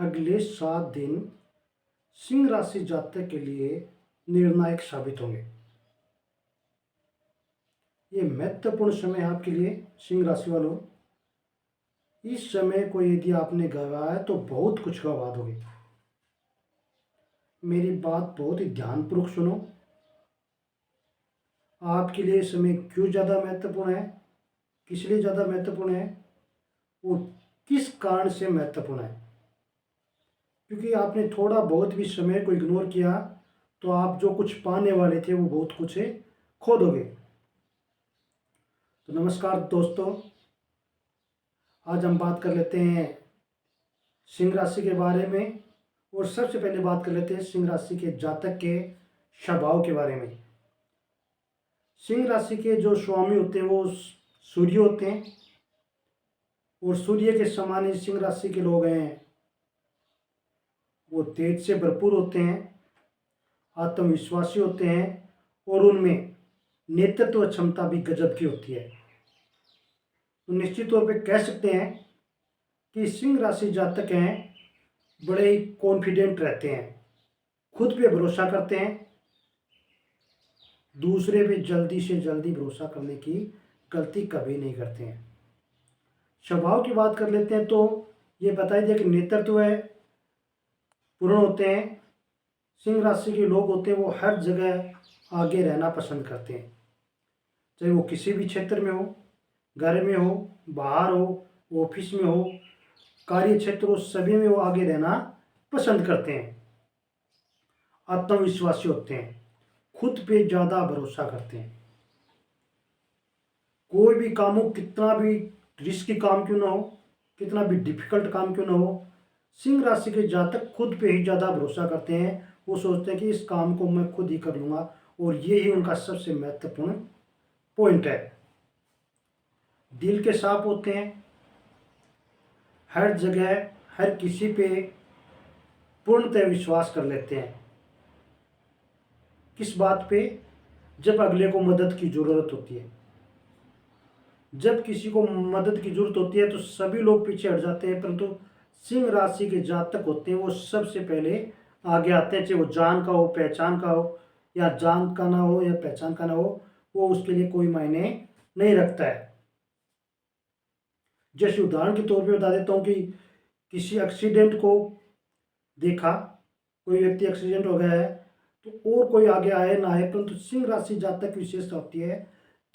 अगले 7 दिन सिंह राशि जातक के लिए निर्णायक साबित होंगे। ये महत्वपूर्ण समय है आपके लिए सिंह राशि वालों। इस समय को यदि आपने गंवाया है तो बहुत कुछ गंवा दोगे। मेरी बात बहुत ही ध्यानपूर्वक सुनो। आपके लिए समय क्यों ज़्यादा महत्वपूर्ण है, किस लिए ज़्यादा महत्वपूर्ण है और किस कारण से महत्वपूर्ण है। क्योंकि आपने थोड़ा बहुत भी समय को इग्नोर किया तो आप जो कुछ पाने वाले थे वो बहुत कुछ खो दोगे। तो नमस्कार दोस्तों, आज हम बात कर लेते हैं सिंह राशि के बारे में। और सबसे पहले बात कर लेते हैं सिंह राशि के जातक के स्वभाव के बारे में। सिंह राशि के जो स्वामी होते हैं वो सूर्य होते हैं और सूर्य के समान ही सिंह राशि के लोग हैं वो तेज से भरपूर होते हैं, आत्मविश्वासी होते हैं और उनमें नेतृत्व क्षमता भी गजब की होती है। तो निश्चित तौर पे कह सकते हैं कि सिंह राशि जातक हैं बड़े ही कॉन्फिडेंट रहते हैं, खुद पे भरोसा करते हैं, दूसरे पे जल्दी से जल्दी भरोसा करने की गलती कभी नहीं करते हैं। स्वभाव की बात कर लेते हैं तो ये बताई दिया कि नेतृत्व है पूर्ण होते हैं। सिंह राशि के लोग होते हैं वो हर जगह आगे रहना पसंद करते हैं, चाहे वो किसी भी क्षेत्र में हो, घर में हो, बाहर हो, ऑफिस में हो, कार्य क्षेत्र हो, सभी में वो आगे रहना पसंद करते हैं। आत्मविश्वासी होते हैं, खुद पे ज़्यादा भरोसा करते हैं। कोई भी काम हो, कितना भी रिस्की काम क्यों ना हो, कितना भी डिफिकल्ट काम क्यों ना हो, सिंह राशि के जातक खुद पे ही ज़्यादा भरोसा करते हैं। वो सोचते हैं कि इस काम को मैं खुद ही कर लूँगा और ये ही उनका सबसे महत्वपूर्ण पॉइंट है। दिल के साफ होते हैं, हर जगह हर किसी पे पूर्णतः विश्वास कर लेते हैं। किस बात पे? जब अगले को मदद की ज़रूरत होती है। जब किसी को मदद की ज़रूरत होती है तो सभी लोग पीछे हट जाते हैं, परंतु सिंह राशि के जातक होते हैं वो सबसे पहले आगे आते हैं। चाहे वो जान का हो, पहचान का हो, या जान का ना हो या पहचान का ना हो, वो उसके लिए कोई मायने नहीं रखता है। जैसे उदाहरण के तौर पे बता देता हूँ कि किसी एक्सीडेंट को देखा, कोई व्यक्ति एक्सीडेंट हो गया है तो और कोई आगे आए ना आए, परंतु सिंह राशि जातक की विशेषता होती है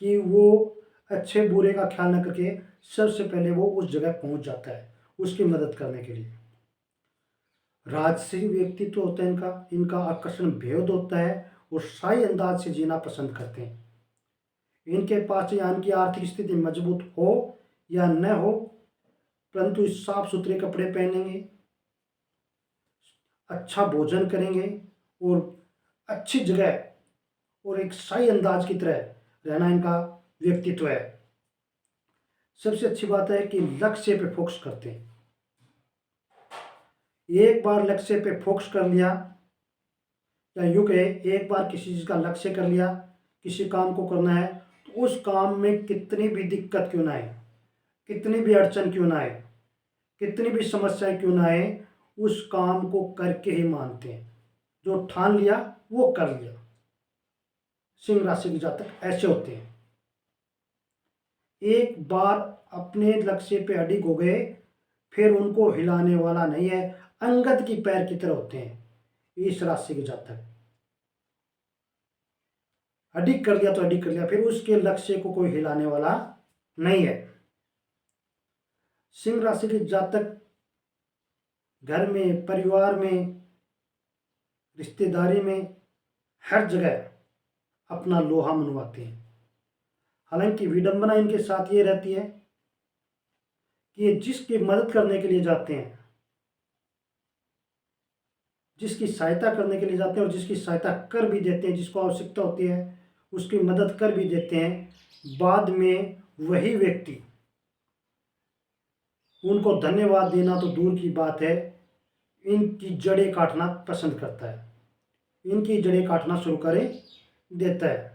कि वो अच्छे बुरे का ख्याल न करके सबसे पहले वो उस जगह पहुंच जाता है उसकी मदद करने के लिए। राजसी व्यक्तित्व होता है इनका आकर्षण बेहद होता है और शाही अंदाज से जीना पसंद करते हैं। इनके पास यानी कि आर्थिक स्थिति मजबूत हो या न हो, परंतु साफ सुथरे कपड़े पहनेंगे, अच्छा भोजन करेंगे और अच्छी जगह और एक शाही अंदाज की तरह रहना इनका व्यक्तित्व है। सबसे अच्छी बात है कि लक्ष्य पे फोकस करते हैं। एक बार लक्ष्य पे फोकस कर लिया, या यूँ कहे एक बार किसी चीज़ का लक्ष्य कर लिया, किसी काम को करना है तो उस काम में कितनी भी दिक्कत क्यों ना आए, कितनी भी अड़चन क्यों ना आए, कितनी भी समस्याएं क्यों ना आए, उस काम को करके ही मानते हैं। जो ठान लिया वो कर लिया। सिंह राशि के जातक ऐसे होते हैं। एक बार अपने लक्ष्य पे अडिग हो गए फिर उनको हिलाने वाला नहीं है। अंगद की पैर की तरह होते हैं इस राशि के जातक। अडिग कर लिया तो अडिग कर लिया, फिर उसके लक्ष्य को कोई हिलाने वाला नहीं है। सिंह राशि के जातक घर में, परिवार में, रिश्तेदारी में, हर जगह अपना लोहा मनवाते हैं। हालांकि विडंबना इनके साथ ये रहती है कि ये जिसकी मदद करने के लिए जाते हैं, जिसकी सहायता करने के लिए जाते हैं और जिसकी सहायता कर भी देते हैं, जिसको आवश्यकता होती है उसकी मदद कर भी देते हैं, बाद में वही व्यक्ति उनको धन्यवाद देना तो दूर की बात है, इनकी जड़ें काटना पसंद करता है, इनकी जड़ें काटना शुरू कर देता है।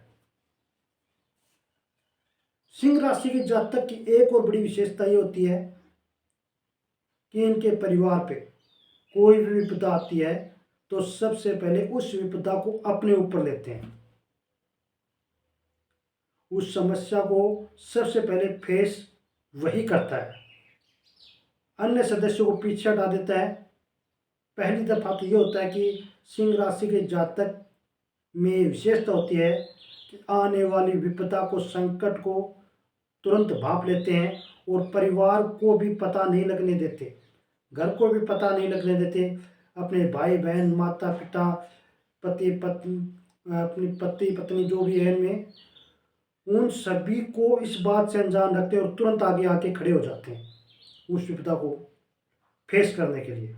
सिंह राशि के जातक की एक और बड़ी विशेषता ये होती है कि इनके परिवार पे कोई भी विपदा आती है तो सबसे पहले उस विपदा को अपने ऊपर लेते हैं, उस समस्या को सबसे पहले फेस वही करता है, अन्य सदस्यों को पीछे हटा देता है। पहली दफा तो ये होता है कि सिंह राशि के जातक में विशेषता होती है कि आने वाली विपदा को, संकट को तुरंत भाप लेते हैं और परिवार को भी पता नहीं लगने देते, घर को भी पता नहीं लगने देते। अपने भाई बहन, माता पिता, पति पत्नी, अपनी पति पत्नी जो भी है इनमें, उन सभी को इस बात से अनजान रखते हैं और तुरंत आगे आके खड़े हो जाते हैं उस विपदा को फेस करने के लिए।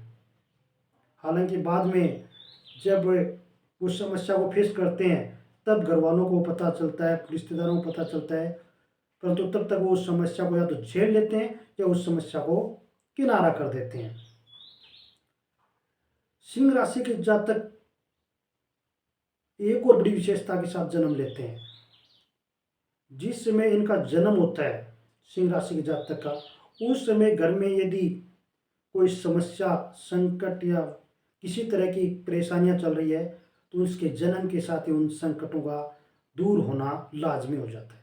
हालांकि बाद में जब उस समस्या को फेस करते हैं तब घर वालों को पता चलता है, रिश्तेदारों को पता चलता है, परंतु तब तक वो उस समस्या को या तो झेल लेते हैं या उस समस्या को किनारा कर देते हैं। सिंह राशि के जातक एक और बड़ी विशेषता के साथ जन्म लेते हैं। जिस समय इनका जन्म होता है सिंह राशि के जातक का, उस समय घर में यदि कोई समस्या, संकट या किसी तरह की परेशानियां चल रही है तो उसके जन्म के साथ ही उन संकटों का दूर होना लाजमी हो जाता है।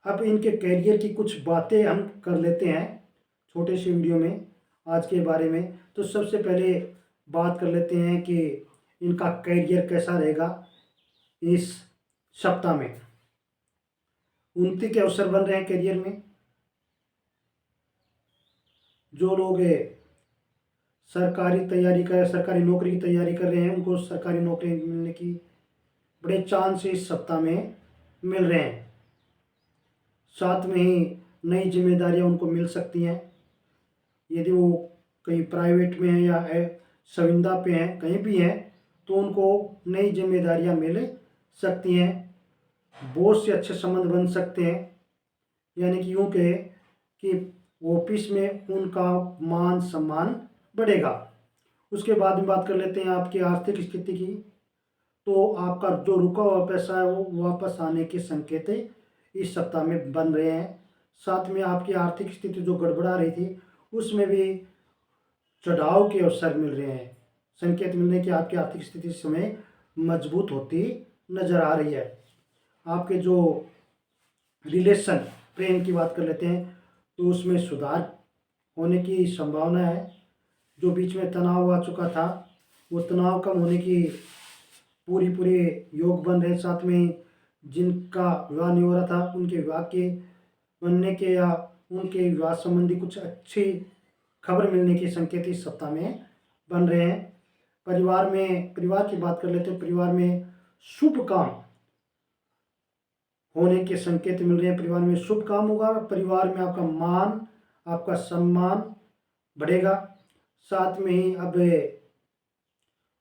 अब इनके कैरियर की कुछ बातें हम कर लेते हैं छोटे से वीडियो में आज के बारे में। तो सबसे पहले बात कर लेते हैं कि इनका कैरियर कैसा रहेगा इस सप्ताह में। उन्नति के अवसर बन रहे हैं कैरियर में। जो लोग सरकारी नौकरी की तैयारी कर रहे हैं उनको सरकारी नौकरी मिलने की बड़े चांस इस सप्ताह में मिल रहे हैं। साथ में ही नई जिम्मेदारियां उनको मिल सकती हैं। यदि वो कहीं प्राइवेट में हैं या संविदा पे हैं, कहीं भी हैं, तो उनको नई जिम्मेदारियां मिल सकती हैं। बॉस से अच्छे संबंध बन सकते हैं, यानी कि यूँ कहे कि ऑफिस में उनका मान सम्मान बढ़ेगा। उसके बाद में बात कर लेते हैं आपकी आर्थिक स्थिति की। तो आपका जो रुका हुआ पैसा है वो वापस आने के संकेत इस सप्ताह में बन रहे हैं। साथ में आपकी आर्थिक स्थिति जो गड़बड़ा रही थी उसमें भी चढ़ाव के अवसर मिल रहे हैं। संकेत मिल रहे हैं कि आपकी आर्थिक स्थिति इस समय मजबूत होती नजर आ रही है। आपके जो रिलेशन, प्रेम की बात कर लेते हैं तो उसमें सुधार होने की संभावना है। जो बीच में तनाव आ चुका था वो तनाव कम होने की पूरे योग बन रहे। साथ में जिनका विवाह नहीं हो रहा था उनके विवाह के बनने के या उनके विवाह संबंधी कुछ अच्छी खबर मिलने के संकेत इस सप्ताह में बन रहे हैं। परिवार की बात कर लेते हैं। परिवार में शुभ काम होने के संकेत मिल रहे हैं। परिवार में शुभ काम होगा, परिवार में आपका मान, आपका सम्मान बढ़ेगा। साथ में ही अब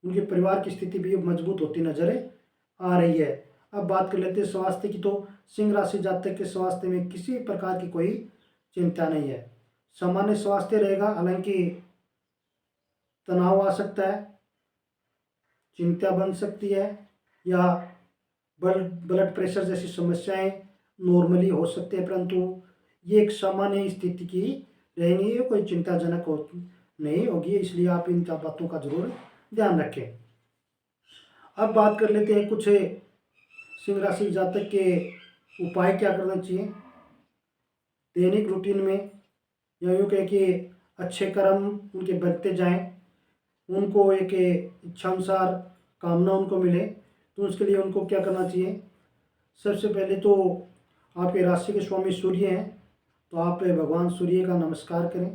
उनके परिवार की स्थिति भी मजबूत होती नजर आ रही है। अब बात कर लेते हैं स्वास्थ्य की। तो सिंह राशि जातक के स्वास्थ्य में किसी प्रकार की कोई चिंता नहीं है, सामान्य स्वास्थ्य रहेगा। हालांकि तनाव आ सकता है, चिंता बन सकती है या ब्लड प्रेशर जैसी समस्याएं नॉर्मली हो सकते हैं, परंतु ये एक सामान्य स्थिति की रहेंगी, ये कोई चिंताजनक नहीं होगी। इसलिए आप इन बातों का जरूर ध्यान रखें। अब बात कर लेते हैं कुछ सिंह राशि जातक के उपाय क्या करना चाहिए दैनिक रूटीन में, या यूँ कह कि अच्छे कर्म उनके बनते जाएं, उनको एक इच्छानुसार कामना उनको मिले। तो उसके लिए उनको क्या करना चाहिए। सबसे पहले तो आपके राशि के स्वामी सूर्य हैं, तो आप भगवान सूर्य का नमस्कार करें।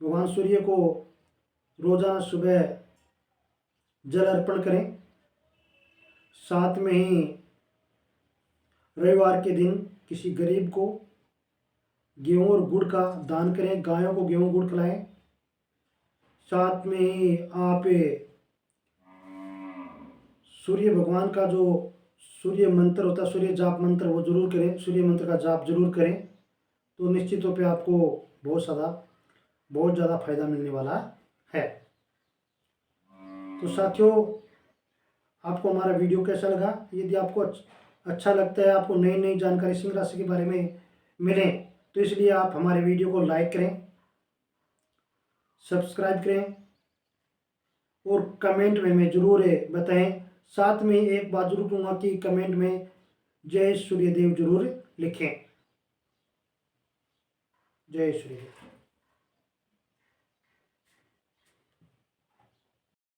भगवान सूर्य को रोज़ाना सुबह जल अर्पण करें। साथ में ही रविवार के दिन किसी गरीब को गेहूँ और गुड़ का दान करें, गायों को गेहूँ गुड़ खिलाएं। साथ में ही आप सूर्य भगवान का जो सूर्य मंत्र होता है, सूर्य जाप मंत्र, वो जरूर करें। सूर्य मंत्र का जाप जरूर करें तो निश्चित तौर पे आपको बहुत ज़्यादा फायदा मिलने वाला है। तो साथियों, आपको हमारा वीडियो कैसा लगा। यदि आपको अच्छा लगता है, आपको नई नई जानकारी सिंह राशि के बारे में मिले, तो इसलिए आप हमारे वीडियो को लाइक करें, सब्सक्राइब करें और कमेंट में हमें ज़रूर बताएं। साथ में एक बात जरूर कहूँगा कि कमेंट में जय सूर्यदेव जरूर लिखें। जय सूर्यदेव।